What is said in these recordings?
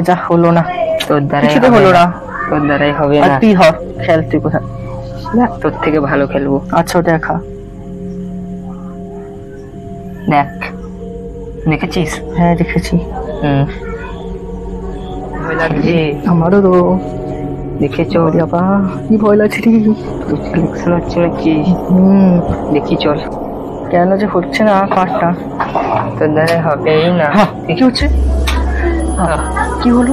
যা হলো না, তোর দ্বারাই কিছুতে হলো না, তোর দ্বারাই হবে আর না। তুই হ, খেল তুই কোথায়, তোর থেকে ভালো খেলবো। আচ্ছা দেখা, দেখ, দেখেছিস? হ্যাঁ দেখেছি। ভয় লাগছে আমারও তো। দেখেছ? বাবা কি ভয় লাগছে রে, সিলেকশন হচ্ছে নাকি? দেখি চল। কেন যে হচ্ছে না কারটা, তোর দ্বারাই হবেই না। কি হচ্ছে? কি হলো?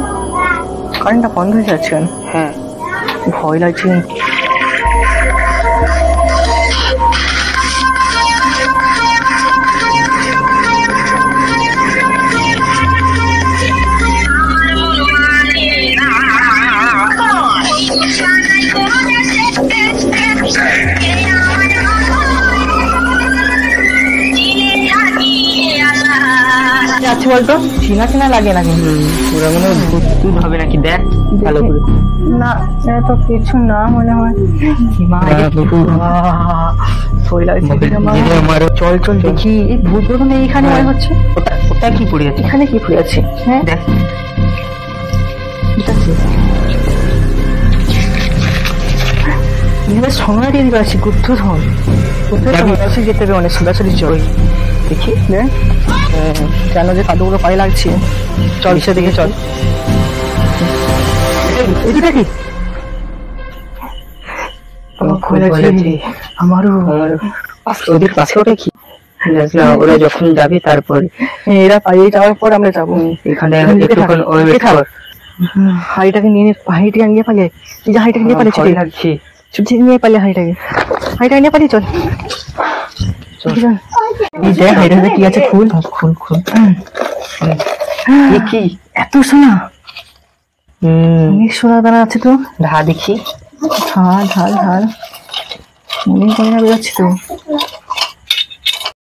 কারেন্টটা বন্ধ হয়ে যাচ্ছে কেন? হ্যাঁ ভয় লাগছে। আছে বলতো, চিনা চিনা লাগে না কিন্তু পুরো মনে হয় ভূত হবে নাকি, দেখ ভালো করে। না তো কিছু না মনে হয়। চল চল দেখি, এই ভূত প্রথমে এইখানে মনে হচ্ছে। ওটা কি পড়ে আছে? এখানে কি পড়ে আছে? হ্যাঁ দেখ, সময় দিয়ে দিতে পারছি, গুপ্তধন যেতে হবে অনেক সোজাসুজি। চল দেখি কেন যে কাদুগুলো পায়ে লাগছে। চল সে দিকে চল। দেখি আমারও। ওদের পাশে ওটা কি? ওরা যখন যাবে তারপরে, এরা পালিয়ে যাওয়ার পর আমরা যাবো। এখানে একটুক্ষণ ওয়েট কর। হাড়িটাকে নিয়ে হাড়িটাকে নিয়ে পালিয়ে, তুই যে হাড়িটাকে নিয়ে পালিয়ে ভয় লাগছে। নিয়ে পালিয়ে হাড়িটাকে নিয়ে পালিয়ে চল। দেখ হাড়িটাতে কি আছে, খুল খুল খুল। কি এত সোনা? অনেক সোনা দানা আছে তো। ঢা দেখি, ঢাল ঢাল ঢাল, মনে করে না বেরোচ্ছে তো।